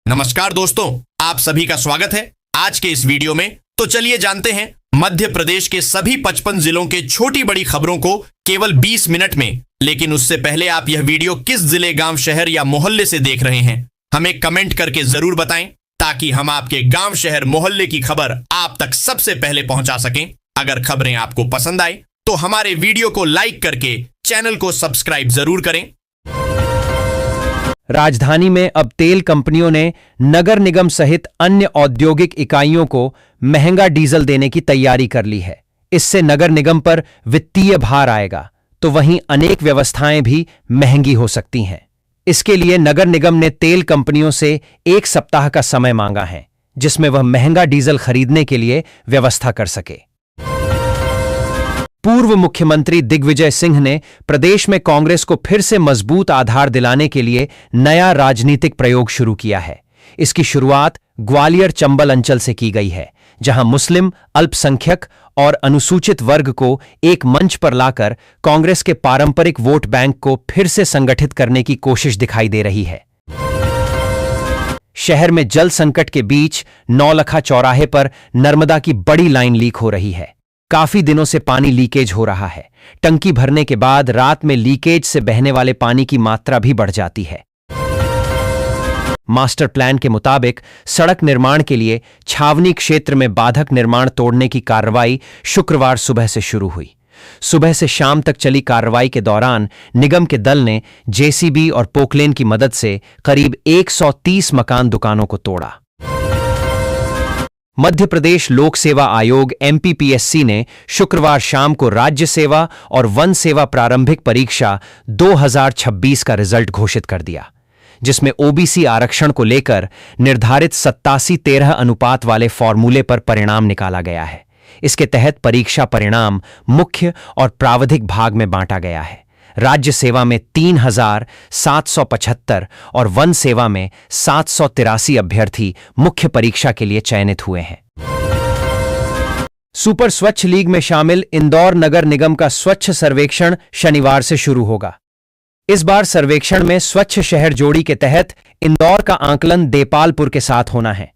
नमस्कार दोस्तों, आप सभी का स्वागत है आज के इस वीडियो में। तो चलिए जानते हैं मध्य प्रदेश के सभी 55 जिलों के छोटी बड़ी खबरों को केवल 20 मिनट में। लेकिन उससे पहले आप यह वीडियो किस जिले, गांव, शहर या मोहल्ले से देख रहे हैं, हमें कमेंट करके जरूर बताएं, ताकि हम आपके गांव, शहर, मोहल्ले की खबर आप तक सबसे पहले पहुंचा सकें। अगर खबरें आपको पसंद आए तो हमारे वीडियो को लाइक करके चैनल को सब्सक्राइब जरूर करें। राजधानी में अब तेल कंपनियों ने नगर निगम सहित अन्य औद्योगिक इकाइयों को महंगा डीजल देने की तैयारी कर ली है। इससे नगर निगम पर वित्तीय भार आएगा, तो वहीं अनेक व्यवस्थाएं भी महंगी हो सकती हैं। इसके लिए नगर निगम ने तेल कंपनियों से 1 सप्ताह का समय मांगा है, जिसमें वह महंगा डीजल खरीदने के लिए व्यवस्था कर सके। पूर्व मुख्यमंत्री दिग्विजय सिंह ने प्रदेश में कांग्रेस को फिर से मजबूत आधार दिलाने के लिए नया राजनीतिक प्रयोग शुरू किया है। इसकी शुरुआत ग्वालियर चंबल अंचल से की गई है, जहां मुस्लिम, अल्पसंख्यक और अनुसूचित वर्ग को एक मंच पर लाकर कांग्रेस के पारंपरिक वोट बैंक को फिर से संगठित करने की कोशिश दिखाई दे रही है। शहर में जल संकट के बीच नौलखा चौराहे पर नर्मदा की बड़ी लाइन लीक हो रही है। काफी दिनों से पानी लीकेज हो रहा है। टंकी भरने के बाद रात में लीकेज से बहने वाले पानी की मात्रा भी बढ़ जाती है। मास्टर प्लान के मुताबिक सड़क निर्माण के लिए छावनी क्षेत्र में बाधक निर्माण तोड़ने की कार्रवाई शुक्रवार सुबह से शुरू हुई। सुबह से शाम तक चली कार्रवाई के दौरान निगम के दल ने जेसीबी और पोकलेन की मदद से करीब 130 मकान दुकानों को तोड़ा। मध्य प्रदेश लोक सेवा आयोग एमपीपीएससी ने शुक्रवार शाम को राज्य सेवा और वन सेवा प्रारंभिक परीक्षा 2026 का रिजल्ट घोषित कर दिया, जिसमें ओबीसी आरक्षण को लेकर निर्धारित 87-13 अनुपात वाले फॉर्मूले पर परिणाम निकाला गया है। इसके तहत परीक्षा परिणाम मुख्य और प्राविधिक भाग में बांटा गया है। राज्य सेवा में 3775 और वन सेवा में 783 अभ्यर्थी मुख्य परीक्षा के लिए चयनित हुए हैं। सुपर स्वच्छ लीग में शामिल इंदौर नगर निगम का स्वच्छ सर्वेक्षण शनिवार से शुरू होगा। इस बार सर्वेक्षण में स्वच्छ शहर जोड़ी के तहत इंदौर का आंकलन देपालपुर के साथ होना है।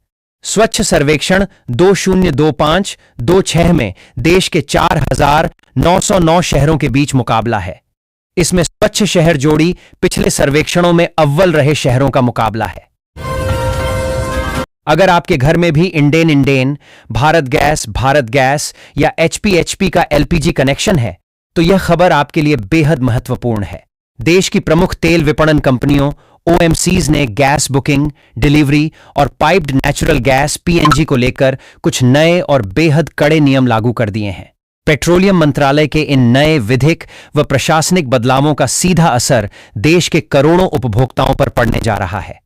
स्वच्छ सर्वेक्षण 2025-26 में देश के 4909 शहरों के बीच मुकाबला है। इसमें स्वच्छ शहर जोड़ी पिछले सर्वेक्षणों में अव्वल रहे शहरों का मुकाबला है। अगर आपके घर में भी इंडेन, भारत गैस या एचपी का एलपीजी कनेक्शन है, तो यह खबर आपके लिए बेहद महत्वपूर्ण है। देश की प्रमुख तेल विपणन कंपनियों ओएमसीज ने गैस बुकिंग, डिलीवरी और पाइप्ड नेचुरल गैस पीएनजी को लेकर कुछ नए और बेहद कड़े नियम लागू कर दिए हैं। पेट्रोलियम मंत्रालय के इन नए विधिक व प्रशासनिक बदलावों का सीधा असर देश के करोड़ों उपभोक्ताओं पर पड़ने जा रहा है।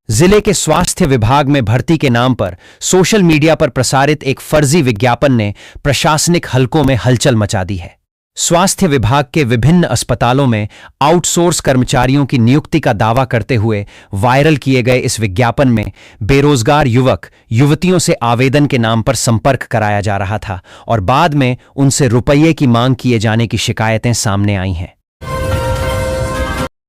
जिले के स्वास्थ्य विभाग में भर्ती के नाम पर सोशल मीडिया पर प्रसारित एक फर्जी विज्ञापन ने प्रशासनिक हलकों में हलचल मचा दी है। स्वास्थ्य विभाग के विभिन्न अस्पतालों में आउटसोर्स कर्मचारियों की नियुक्ति का दावा करते हुए वायरल किए गए इस विज्ञापन में बेरोजगार युवक युवतियों से आवेदन के नाम पर संपर्क कराया जा रहा था और बाद में उनसे रुपये की मांग किए जाने की शिकायतें सामने आई हैं।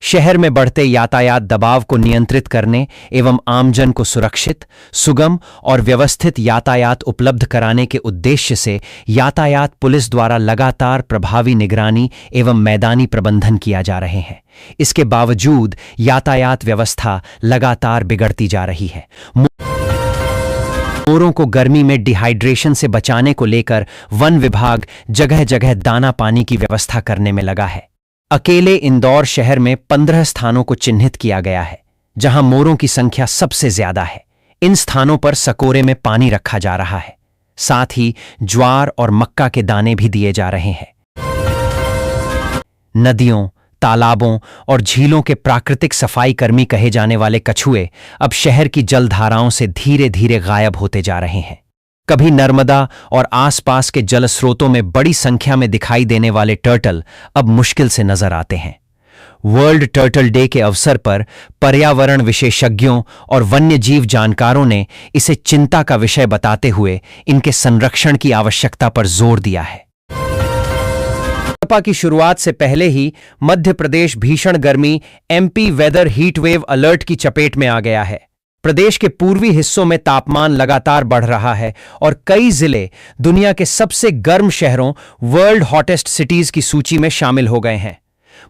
शहर में बढ़ते यातायात दबाव को नियंत्रित करने एवं आमजन को सुरक्षित, सुगम और व्यवस्थित यातायात उपलब्ध कराने के उद्देश्य से यातायात पुलिस द्वारा लगातार प्रभावी निगरानी एवं मैदानी प्रबंधन किया जा रहे हैं। इसके बावजूद यातायात व्यवस्था लगातार बिगड़ती जा रही है। मोरों को गर्मी में डिहाइड्रेशन से बचाने को लेकर वन विभाग जगह जगह दाना पानी की व्यवस्था करने में लगा है। अकेले इंदौर शहर में 15 स्थानों को चिन्हित किया गया है, जहां मोरों की संख्या सबसे ज्यादा है। इन स्थानों पर सकोरे में पानी रखा जा रहा है। साथ ही ज्वार और मक्का के दाने भी दिए जा रहे हैं। नदियों, तालाबों और झीलों के प्राकृतिक सफाई कर्मी कहे जाने वाले कछुए अब शहर की जलधाराओं से धीरे धीरे गायब होते जा रहे हैं। कभी नर्मदा और आसपास के जल स्रोतों में बड़ी संख्या में दिखाई देने वाले टर्टल अब मुश्किल से नजर आते हैं। वर्ल्ड टर्टल डे के अवसर पर पर्यावरण विशेषज्ञों और वन्यजीव जानकारों ने इसे चिंता का विषय बताते हुए इनके संरक्षण की आवश्यकता पर जोर दिया है। सपा की शुरुआत से पहले ही मध्य प्रदेश भीषण गर्मी MP weather heat wave alert की चपेट में आ गया है। प्रदेश के पूर्वी हिस्सों में तापमान लगातार बढ़ रहा है और कई जिले दुनिया के सबसे गर्म शहरों वर्ल्ड हॉटेस्ट सिटीज की सूची में शामिल हो गए हैं।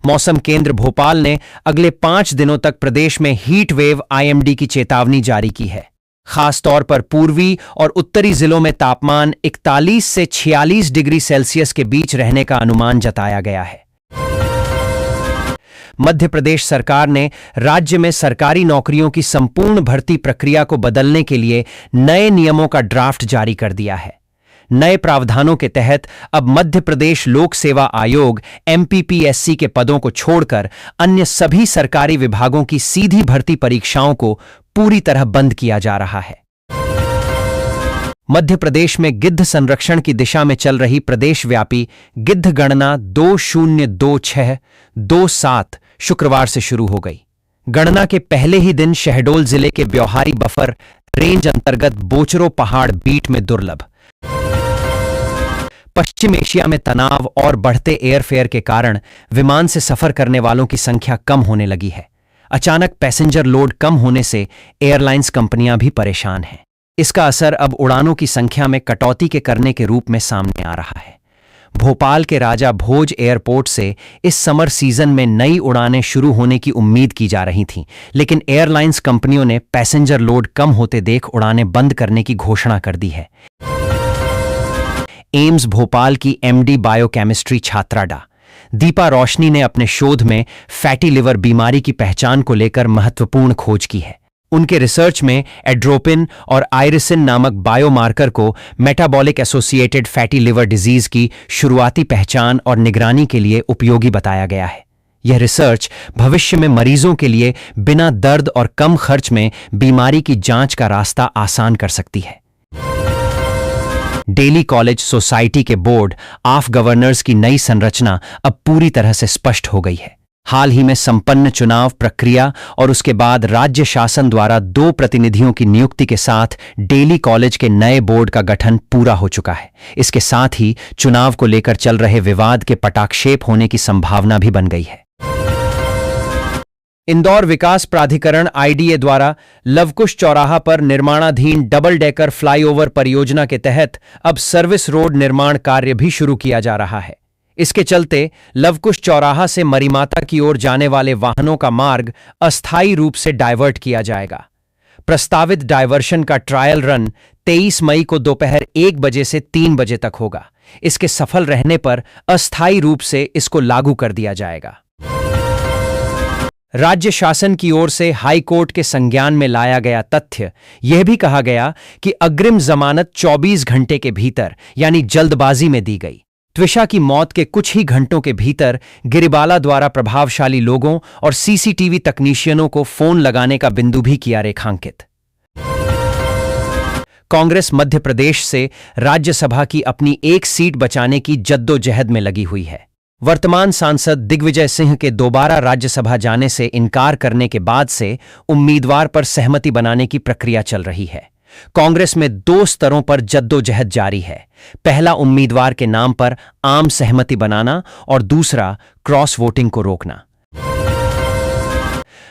मौसम केंद्र भोपाल ने अगले 5 दिनों तक प्रदेश में हीट वेव आईएमडी की चेतावनी जारी की है। खास तौर पर पूर्वी और उत्तरी जिलों में तापमान 41 से 46 डिग्री सेल्सियस के बीच रहने का अनुमान जताया गया है। मध्य प्रदेश सरकार ने राज्य में सरकारी नौकरियों की संपूर्ण भर्ती प्रक्रिया को बदलने के लिए नए नियमों का ड्राफ्ट जारी कर दिया है। नए प्रावधानों के तहत अब मध्य प्रदेश लोक सेवा आयोग एमपीपीएससी के पदों को छोड़कर अन्य सभी सरकारी विभागों की सीधी भर्ती परीक्षाओं को पूरी तरह बंद किया जा रहा है। मध्य प्रदेश में गिद्ध संरक्षण की दिशा में चल रही प्रदेशव्यापी गिद्ध गणना 2026-27 शुक्रवार से शुरू हो गई। गणना के पहले ही दिन शहडोल जिले के ब्यौहारी बफर रेंज अंतर्गत बोचरो पहाड़ बीट में दुर्लभ। पश्चिम एशिया में तनाव और बढ़ते एयरफेयर के कारण विमान से सफर करने वालों की संख्या कम होने लगी है। अचानक पैसेंजर लोड कम होने से एयरलाइंस कंपनियां भी परेशान हैं। इसका असर अब उड़ानों की संख्या में कटौती के करने के रूप में सामने आ रहा है। भोपाल के राजा भोज एयरपोर्ट से इस समर सीजन में नई उड़ानें शुरू होने की उम्मीद की जा रही थीं, लेकिन एयरलाइंस कंपनियों ने पैसेंजर लोड कम होते देख उड़ानें बंद करने की घोषणा कर दी है। एम्स भोपाल की एमडी बायोकेमिस्ट्री छात्रा डा. दीपा रोशनी ने अपने शोध में फैटी लिवर बीमारी की पहचान को लेकर महत्वपूर्ण खोज की है। उनके रिसर्च में एड्रोपिन और आयरिसिन नामक बायोमार्कर को metabolic associated fatty liver disease की शुरुआती पहचान और निगरानी के लिए उपयोगी बताया गया है। यह रिसर्च भविष्य में मरीजों के लिए बिना दर्द और कम खर्च में बीमारी की जांच का रास्ता आसान कर सकती है। डेली कॉलेज सोसाइटी के बोर्ड ऑफ गवर्नर्स की नई संरचना अब पूरी तरह से स्पष्ट हो गई है। हाल ही में संपन्न चुनाव प्रक्रिया और उसके बाद राज्य शासन द्वारा 2 प्रतिनिधियों की नियुक्ति के साथ डेली कॉलेज के नए बोर्ड का गठन पूरा हो चुका है। इसके साथ ही चुनाव को लेकर चल रहे विवाद के पटाक्षेप होने की संभावना भी बन गई है। इंदौर विकास प्राधिकरण आईडीए द्वारा लवकुश चौराहा पर निर्माणाधीन डबल डेकर फ्लाईओवर परियोजना के तहत अब सर्विस रोड निर्माण कार्य भी शुरू किया जा रहा है। इसके चलते लवकुश चौराहा से मरीमाता की ओर जाने वाले वाहनों का मार्ग अस्थायी रूप से डायवर्ट किया जाएगा। प्रस्तावित डायवर्शन का ट्रायल रन 23 मई को दोपहर 1 बजे से 3 बजे तक होगा। इसके सफल रहने पर अस्थायी रूप से इसको लागू कर दिया जाएगा। राज्य शासन की ओर से हाई कोर्ट के संज्ञान में लाया गया तथ्य यह भी कहा गया कि अग्रिम जमानत 24 घंटे के भीतर यानी जल्दबाजी में दी गई। त्विषा की मौत के कुछ ही घंटों के भीतर गिरिबाला द्वारा प्रभावशाली लोगों और सीसीटीवी तकनीशियनों को फोन लगाने का बिंदु भी किया रेखांकित। कांग्रेस मध्य प्रदेश से राज्यसभा की अपनी 1 सीट बचाने की जद्दोजहद में लगी हुई है। वर्तमान सांसद दिग्विजय सिंह के दोबारा राज्यसभा जाने से इनकार करने के बाद से उम्मीदवार पर सहमति बनाने की प्रक्रिया चल रही है। कांग्रेस में 2 स्तरों पर जद्दोजहद जारी है। पहला उम्मीदवार के नाम पर आम सहमति बनाना और दूसरा क्रॉस वोटिंग को रोकना।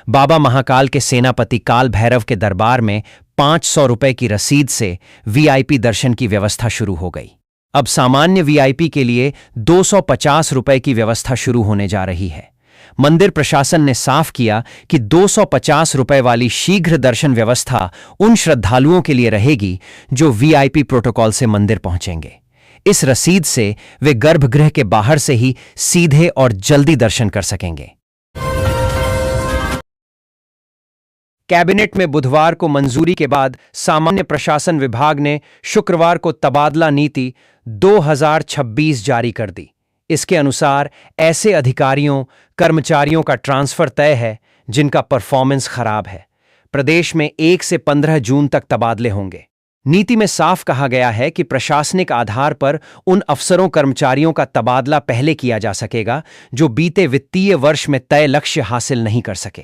बाबा महाकाल के सेनापति काल भैरव के दरबार में 500 रुपए की रसीद से वीआईपी दर्शन की व्यवस्था शुरू हो गई। अब सामान्य वीआईपी के लिए 250 रुपए की व्यवस्था शुरू होने जा रही है। मंदिर प्रशासन ने साफ किया कि 250 रुपए वाली शीघ्र दर्शन व्यवस्था उन श्रद्धालुओं के लिए रहेगी जो वीआईपी प्रोटोकॉल से मंदिर पहुंचेंगे। इस रसीद से वे गर्भगृह के बाहर से ही सीधे और जल्दी दर्शन कर सकेंगे। कैबिनेट में बुधवार को मंजूरी के बाद सामान्य प्रशासन विभाग ने शुक्रवार को तबादला नीति 2026 जारी कर दी। इसके अनुसार ऐसे अधिकारियों कर्मचारियों का ट्रांसफर तय है जिनका परफॉर्मेंस खराब है। प्रदेश में 1 से 15 जून तक तबादले होंगे। नीति में साफ कहा गया है कि प्रशासनिक आधार पर उन अफसरों कर्मचारियों का तबादला पहले किया जा सकेगा जो बीते वित्तीय वर्ष में तय लक्ष्य हासिल नहीं कर सके।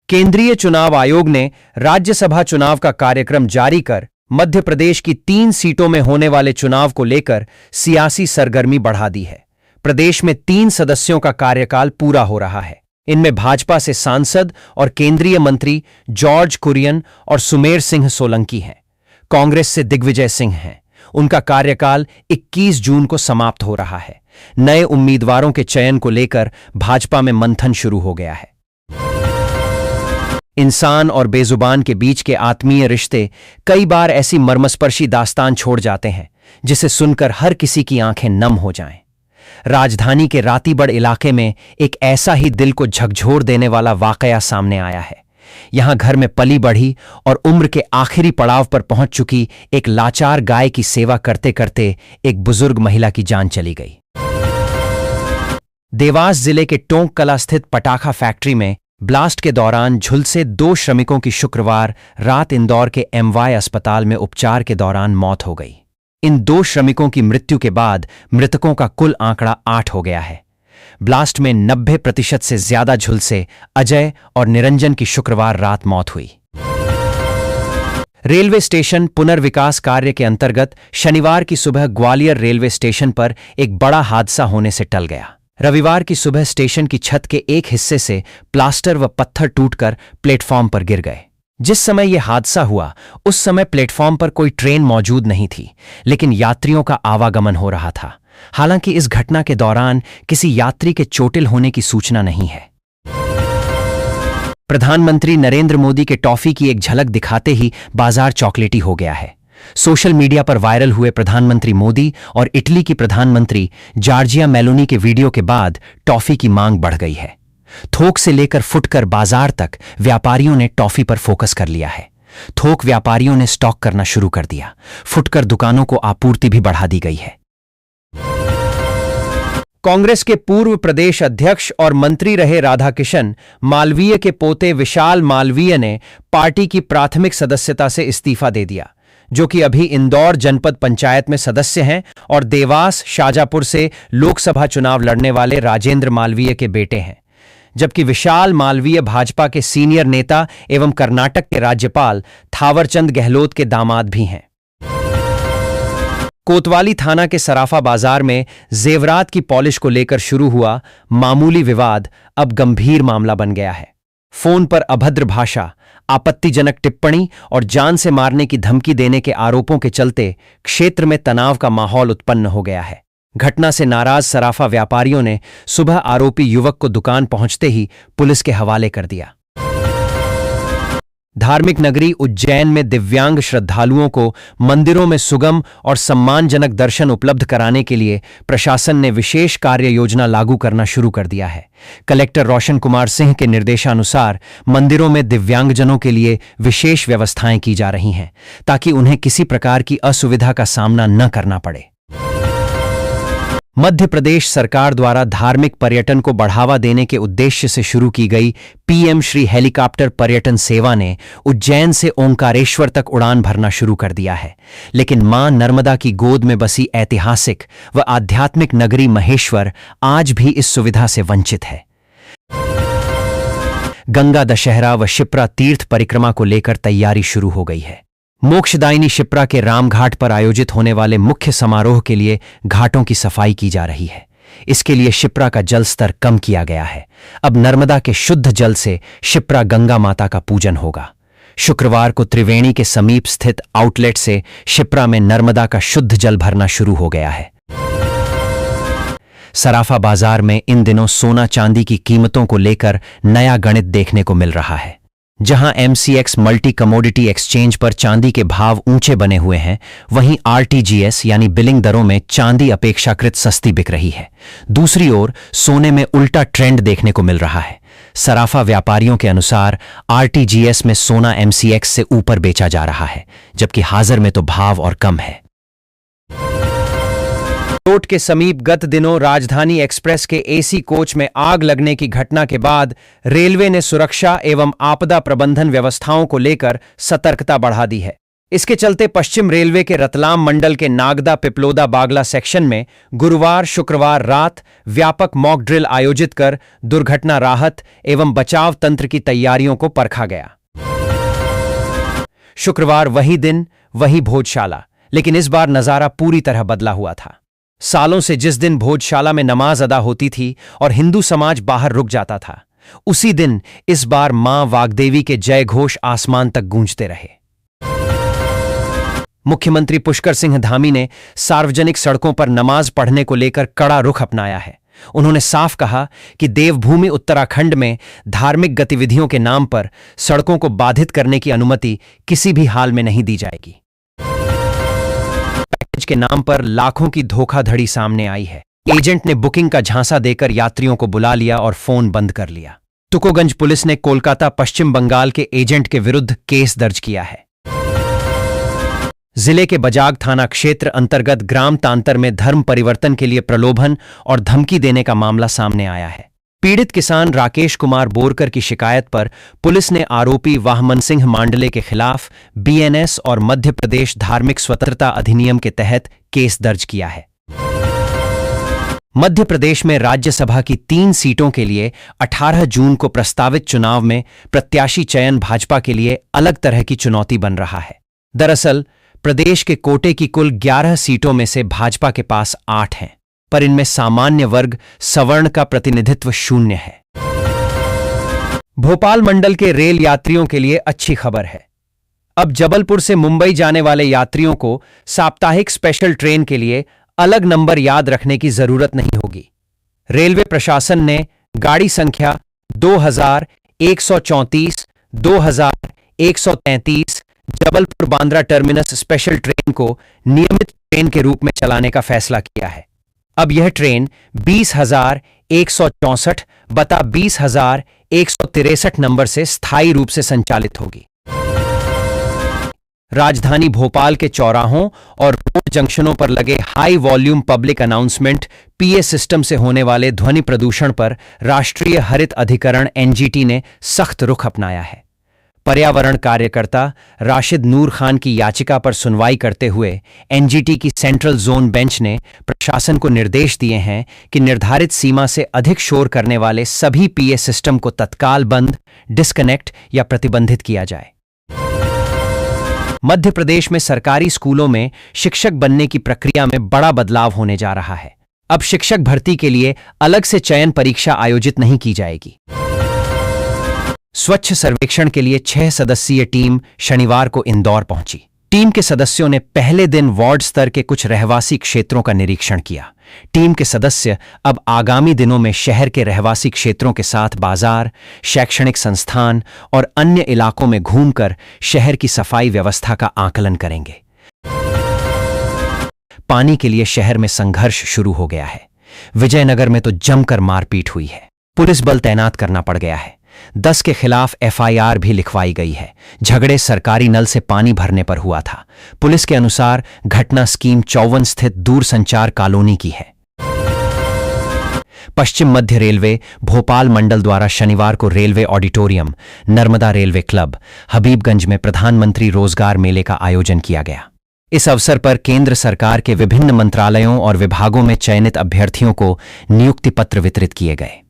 केंद्रीय चुनाव आयोग ने राज्यसभा चुनाव का कार्यक्रम जारी कर मध्य प्रदेश की 3 सीटों में होने वाले चुनाव को लेकर सियासी सरगर्मी बढ़ा दी है। प्रदेश में 3 सदस्यों का कार्यकाल पूरा हो रहा है। इनमें भाजपा से सांसद और केंद्रीय मंत्री जॉर्ज कुरियन और सुमेर सिंह सोलंकी हैं। कांग्रेस से दिग्विजय सिंह हैं। उनका कार्यकाल 21 जून को समाप्त हो रहा है। नए उम्मीदवारों के चयन को लेकर भाजपा में मंथन शुरू हो गया है। इंसान और बेजुबान के बीच के आत्मीय रिश्ते कई बार ऐसी मर्मस्पर्शी दास्तान छोड़ जाते हैं जिसे सुनकर हर किसी की आंखें नम हो जाएं। राजधानी के रातीबड़ इलाके में एक ऐसा ही दिल को झकझोर देने वाला वाकया सामने आया है। यहां घर में पली बढ़ी और उम्र के आखिरी पड़ाव पर पहुंच चुकी एक लाचार गाय की सेवा करते करते एक बुजुर्ग महिला की जान चली गई। देवास जिले के टोंक कला स्थित पटाखा फैक्ट्री में ब्लास्ट के दौरान झुलसे 2 श्रमिकों की शुक्रवार रात इंदौर के एमवाय अस्पताल में उपचार के दौरान मौत हो गई। इन 2 श्रमिकों की मृत्यु के बाद मृतकों का कुल आंकड़ा 8 हो गया है। ब्लास्ट में 90% से ज्यादा झुलसे अजय और निरंजन की शुक्रवार रात मौत हुई। रेलवे स्टेशन पुनर्विकास कार्य के अंतर्गत शनिवार की सुबह ग्वालियर रेलवे स्टेशन पर एक बड़ा हादसा होने से टल गया। रविवार की सुबह स्टेशन की छत के एक हिस्से से प्लास्टर व पत्थर टूटकर प्लेटफॉर्म पर गिर गए। जिस समय यह हादसा हुआ उस समय प्लेटफॉर्म पर कोई ट्रेन मौजूद नहीं थी, लेकिन यात्रियों का आवागमन हो रहा था। हालांकि इस घटना के दौरान किसी यात्री के चोटिल होने की सूचना नहीं है। प्रधानमंत्री नरेंद्र मोदी के टॉफी की एक झलक दिखाते ही बाजार चॉकलेटी हो गया है। सोशल मीडिया पर वायरल हुए प्रधानमंत्री मोदी और इटली की प्रधानमंत्री जॉर्जिया मेलोनी के वीडियो के बाद टॉफी की मांग बढ़ गई है। थोक से लेकर फुटकर बाजार तक व्यापारियों ने टॉफी पर फोकस कर लिया है। थोक व्यापारियों ने स्टॉक करना शुरू कर दिया। फुटकर दुकानों को आपूर्ति भी बढ़ा दी गई है। कांग्रेस के पूर्व प्रदेश अध्यक्ष और मंत्री रहे राधाकिशन मालवीय के पोते विशाल मालवीय ने पार्टी की प्राथमिक सदस्यता से इस्तीफा दे दिया, जो कि अभी इंदौर जनपद पंचायत में सदस्य हैं और देवास शाजापुर से लोकसभा चुनाव लड़ने वाले राजेंद्र मालवीय के बेटे हैं। जबकि विशाल मालवीय भाजपा के सीनियर नेता एवं कर्नाटक के राज्यपाल थावरचंद गहलोत के दामाद भी हैं। कोतवाली थाना के सराफा बाजार में जेवरात की पॉलिश को लेकर शुरू हुआ मामूली विवाद अब गंभीर मामला बन गया है। फोन पर अभद्र भाषा, आपत्तिजनक टिप्पणी और जान से मारने की धमकी देने के आरोपों के चलते क्षेत्र में तनाव का माहौल उत्पन्न हो गया है। घटना से नाराज सराफा व्यापारियों ने सुबह आरोपी युवक को दुकान पहुंचते ही पुलिस के हवाले कर दिया। धार्मिक नगरी उज्जैन में दिव्यांग श्रद्धालुओं को मंदिरों में सुगम और सम्मानजनक दर्शन उपलब्ध कराने के लिए प्रशासन ने विशेष कार्य योजना लागू करना शुरू कर दिया है। कलेक्टर रोशन कुमार सिंह के निर्देशानुसार मंदिरों में दिव्यांगजनों के लिए विशेष व्यवस्थाएं की जा रही हैं ताकि उन्हें किसी प्रकार की असुविधा का सामना न करना पड़े। मध्य प्रदेश सरकार द्वारा धार्मिक पर्यटन को बढ़ावा देने के उद्देश्य से शुरू की गई पीएम श्री हेलीकॉप्टर पर्यटन सेवा ने उज्जैन से ओंकारेश्वर तक उड़ान भरना शुरू कर दिया है। लेकिन मां नर्मदा की गोद में बसी ऐतिहासिक व आध्यात्मिक नगरी महेश्वर आज भी इस सुविधा से वंचित है। गंगा दशहरा व शिप्रा तीर्थ परिक्रमा को लेकर तैयारी शुरू हो गई है। मोक्षदायिनी शिप्रा के रामघाट पर आयोजित होने वाले मुख्य समारोह के लिए घाटों की सफाई की जा रही है। इसके लिए शिप्रा का जल स्तर कम किया गया है। अब नर्मदा के शुद्ध जल से शिप्रा गंगा माता का पूजन होगा। शुक्रवार को त्रिवेणी के समीप स्थित आउटलेट से शिप्रा में नर्मदा का शुद्ध जल भरना शुरू हो गया है। सराफा बाजार में इन दिनों सोना चांदी की कीमतों को लेकर नया गणित देखने को मिल रहा है। जहां MCX मल्टी कमोडिटी एक्सचेंज पर चांदी के भाव ऊंचे बने हुए हैं, वहीं RTGS यानी बिलिंग दरों में चांदी अपेक्षाकृत सस्ती बिक रही है। दूसरी ओर सोने में उल्टा ट्रेंड देखने को मिल रहा है। सराफा व्यापारियों के अनुसार RTGS में सोना MCX से ऊपर बेचा जा रहा है, जबकि हाजिर में तो भाव और कम है। कोट के समीप गत दिनों राजधानी एक्सप्रेस के AC कोच में आग लगने की घटना के बाद रेलवे ने सुरक्षा एवं आपदा प्रबंधन व्यवस्थाओं को लेकर सतर्कता बढ़ा दी है। इसके चलते पश्चिम रेलवे के रतलाम मंडल के नागदा पिपलोदा बागला सेक्शन में गुरुवार शुक्रवार रात व्यापक मॉक ड्रिल आयोजित कर दुर्घटना राहत एवं बचाव तंत्र की तैयारियों को परखा गया। शुक्रवार वही दिन वही भोजशाला, लेकिन इस बार नजारा पूरी तरह बदला हुआ था। सालों से जिस दिन भोजशाला में नमाज अदा होती थी और हिंदू समाज बाहर रुक जाता था, उसी दिन इस बार मां वाग्देवी के जय घोष आसमान तक गूंजते रहे। मुख्यमंत्री पुष्कर सिंह धामी ने सार्वजनिक सड़कों पर नमाज पढ़ने को लेकर कड़ा रुख अपनाया है। उन्होंने साफ कहा कि देवभूमि उत्तराखंड में धार्मिक गतिविधियों के नाम पर सड़कों को बाधित करने की अनुमति किसी भी हाल में नहीं दी जाएगी। पैकेज के नाम पर लाखों की धोखाधड़ी सामने आई है। एजेंट ने बुकिंग का झांसा देकर यात्रियों को बुला लिया और फोन बंद कर लिया। तुकोगंज पुलिस ने कोलकाता पश्चिम बंगाल के एजेंट के विरुद्ध केस दर्ज किया है। जिले के बजाग थाना क्षेत्र अंतर्गत ग्राम तांतर में धर्म परिवर्तन के लिए प्रलोभन और धमकी देने का मामला सामने आया है। पीड़ित किसान राकेश कुमार बोरकर की शिकायत पर पुलिस ने आरोपी वाहमन सिंह मांडले के खिलाफ बीएनएस और मध्य प्रदेश धार्मिक स्वतंत्रता अधिनियम के तहत केस दर्ज किया है। मध्य प्रदेश में राज्यसभा की 3 सीटों के लिए 18 जून को प्रस्तावित चुनाव में प्रत्याशी चयन भाजपा के लिए अलग तरह की चुनौती बन रहा है। दरअसल प्रदेश के कोटे की कुल 11 सीटों में से भाजपा के पास 8 हैं, पर इनमें सामान्य वर्ग सवर्ण का प्रतिनिधित्व 0 है। भोपाल मंडल के रेल यात्रियों के लिए अच्छी खबर है। अब जबलपुर से मुंबई जाने वाले यात्रियों को साप्ताहिक स्पेशल ट्रेन के लिए अलग नंबर याद रखने की जरूरत नहीं होगी। रेलवे प्रशासन ने गाड़ी संख्या 2134, 2133 Jabalpur Bandra terminus special train को नियमित ट्रेन के रूप में चलाने का फैसला किया है। अब यह ट्रेन 20,164 बटा 20,163 नंबर से स्थायी रूप से संचालित होगी। राजधानी भोपाल के चौराहों और रोड जंक्शनों पर लगे high volume public announcement PA system से होने वाले ध्वनि प्रदूषण पर राष्ट्रीय हरित अधिकरण एनजीटी ने सख्त रुख अपनाया है। पर्यावरण कार्यकर्ता राशिद नूर खान की याचिका पर सुनवाई करते हुए एनजीटी की सेंट्रल जोन बेंच ने प्रशासन को निर्देश दिए हैं कि निर्धारित सीमा से अधिक शोर करने वाले सभी पीए सिस्टम को तत्काल बंद, डिस्कनेक्ट या प्रतिबंधित किया जाए। मध्य प्रदेश में सरकारी स्कूलों में शिक्षक बनने की प्रक्रिया में बड़ा बदलाव होने जा रहा है। अब शिक्षक भर्ती के लिए अलग से चयन परीक्षा आयोजित नहीं की जाएगी। स्वच्छ सर्वेक्षण के लिए 6 सदस्यीय टीम शनिवार को इंदौर पहुंची। टीम के सदस्यों ने पहले दिन वार्ड स्तर के कुछ रहवासी क्षेत्रों का निरीक्षण किया। टीम के सदस्य अब आगामी दिनों में शहर के रहवासी क्षेत्रों के साथ बाजार, शैक्षणिक संस्थान और अन्य इलाकों में घूमकर शहर की सफाई व्यवस्था का आकलन करेंगे। पानी के लिए शहर में संघर्ष शुरू हो गया है। विजयनगर में तो जमकर मारपीट हुई है। पुलिस बल तैनात करना पड़ गया है। 10 के खिलाफ एफआईआर भी लिखवाई गई है। झगड़े सरकारी नल से पानी भरने पर हुआ था। पुलिस के अनुसार घटना स्कीम 54 स्थित दूरसंचार कॉलोनी की है। पश्चिम मध्य रेलवे भोपाल मंडल द्वारा शनिवार को railway auditorium, Narmada railway club, Habibganj में प्रधानमंत्री रोजगार मेले का आयोजन किया गया। इस अवसर पर केंद्र सरकार के विभिन्न मंत्रालयों और विभागों में चयनित अभ्यर्थियों को नियुक्ति पत्र वितरित किए गए।